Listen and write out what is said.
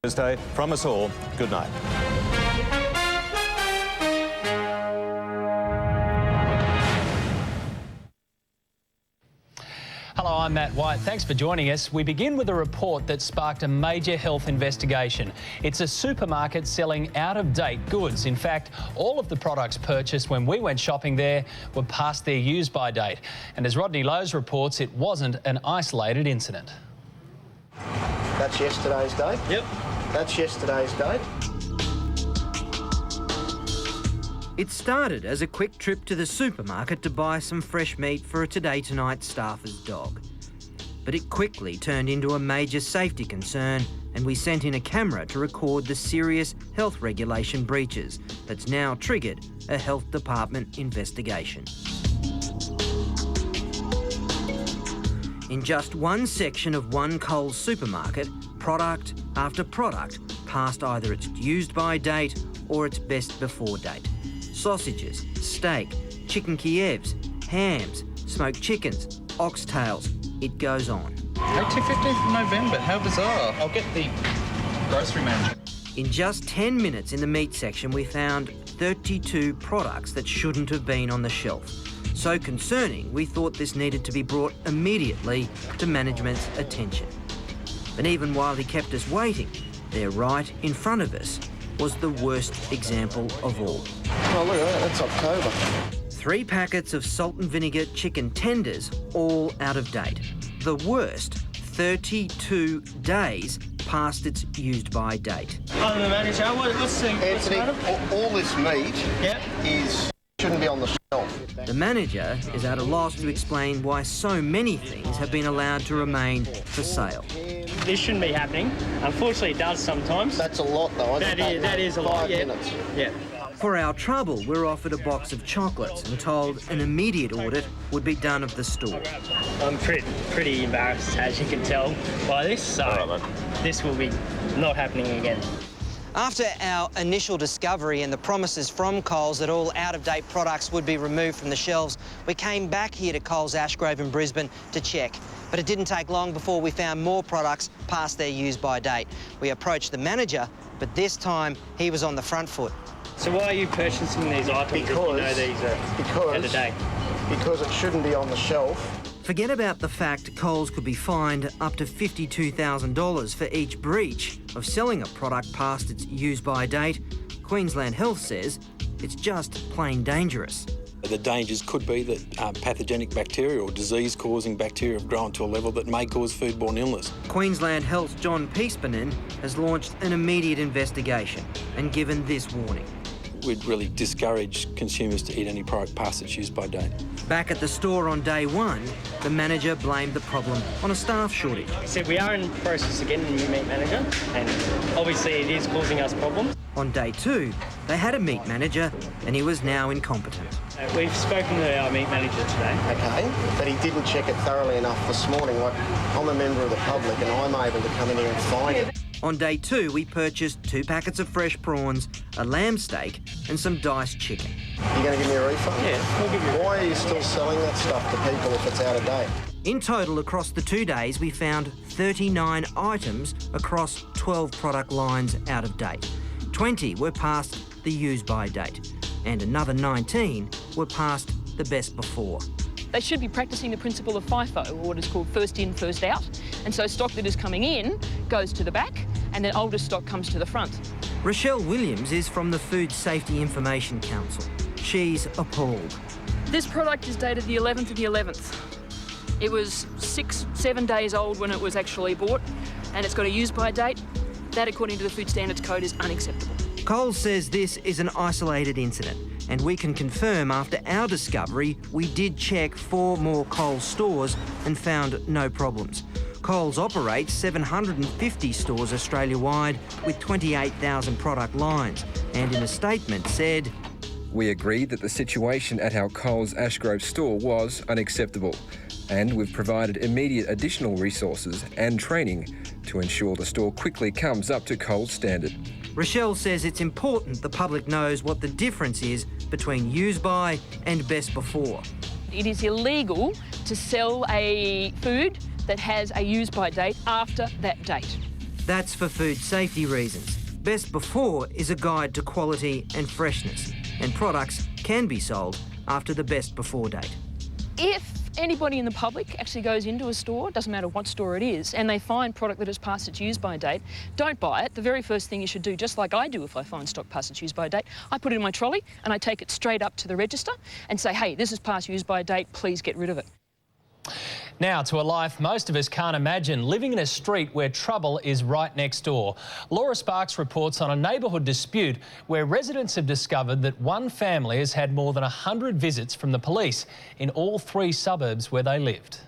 Thursday. From us all, good night. Hello, I'm Matt White. Thanks for joining us. We begin with a report that sparked a major health investigation. It's a supermarket selling out-of-date goods. In fact, all of the products purchased when we went shopping there were past their use-by date. And as Rodney Lowe's reports, it wasn't an isolated incident. That's yesterday's date? Yep. That's yesterday's date. It started as a quick trip to the supermarket to buy some fresh meat for a Today Tonight staffer's dog. But it quickly turned into a major safety concern, and we sent in a camera to record the serious health regulation breaches that's now triggered a health department investigation. In just one section of one Coles supermarket, product after product passed either its used-by date or its best-before date. Sausages, steak, chicken Kievs, hams, smoked chickens, oxtails, it goes on. 15th of November, how bizarre. I'll get the grocery manager. In just 10 minutes in the meat section, we found 32 products that shouldn't have been on the shelf. So concerning, we thought this needed to be brought immediately to management's attention. But even while he kept us waiting, there right in front of us was the worst example of all. Oh, look at that, that's October. 3 packets of salt and vinegar chicken tenders, all out of date. The worst, 32 days past its used-by date. I'm the manager. What's the... Anthony, all this meat shouldn't be on the shelf. The manager is at a loss to explain why so many things have been allowed to remain for sale. This shouldn't be happening. Unfortunately, it does sometimes. That's a lot, though, isn't it? That is a lot, 5 yeah. minutes. Yeah. For our trouble, we're offered a box of chocolates and told an immediate audit would be done of the store. I'm pretty embarrassed, as you can tell by this, so this will be not happening again. After our initial discovery and the promises from Coles that all out-of-date products would be removed from the shelves, we came back here to Coles Ashgrove in Brisbane to check. But it didn't take long before we found more products past their use-by date. We approached the manager, but this time he was on the front foot. So why are you purchasing these items if you know these are out of date? Because it shouldn't be on the shelf. Forget about the fact Coles could be fined up to $52,000 for each breach of selling a product past its use-by date. Queensland Health says it's just plain dangerous. The dangers could be that pathogenic bacteria or disease-causing bacteria have grown to a level that may cause foodborne illness. Queensland Health's John Peacepanen has launched an immediate investigation and given this warning. We'd really discourage consumers to eat any product past its use-by date. Back at the store on day one, the manager blamed the problem on a staff shortage. So we are in the process of getting a new meat manager, and obviously it is causing us problems. On day two, they had a meat manager and he was now incompetent. We've spoken to our meat manager today. Okay, but he didn't check it thoroughly enough this morning. Like, I'm a member of the public and I'm able to come in here and find it. On day two, we purchased 2 packets of fresh prawns, a lamb steak and some diced chicken. You going to give me a refund? Yeah, we'll give you a refund. Why are you still selling that stuff to people if it's out of date? In total, across the 2 days, we found 39 items across 12 product lines out of date. 20 were past the use-by date, and another 19 were past the best before. They should be practising the principle of FIFO, or what is called first in, first out. And so stock that is coming in goes to the back, and then older stock comes to the front. Rochelle Williams is from the Food Safety Information Council. She's appalled. This product is dated the 11th of the 11th. It was 6-7 days old when it was actually bought, and it's got a use-by date. That, according to the Food Standards Code, is unacceptable. Coles says this is an isolated incident, and we can confirm after our discovery, we did check 4 more Coles stores and found no problems. Coles operates 750 stores Australia-wide with 28,000 product lines, and in a statement said, "We agreed that the situation at our Coles Ashgrove store was unacceptable, and we've provided immediate additional resources and training to ensure the store quickly comes up to Coles standard." Rochelle says it's important the public knows what the difference is between use-by and best before. It is illegal to sell a food that has a use-by date after that date. That's for food safety reasons. Best before is a guide to quality and freshness, and products can be sold after the best before date. If anybody in the public actually goes into a store, doesn't matter what store it is, and they find product that has passed its use-by date, don't buy it. The very first thing you should do, just like I do if I find stock past its use-by date, I put it in my trolley and I take it straight up to the register and say, hey, this is past use-by date, please get rid of it. Now to a life most of us can't imagine, living in a street where trouble is right next door. Laura Sparks reports on a neighbourhood dispute where residents have discovered that one family has had more than 100 visits from the police in all 3 suburbs where they lived.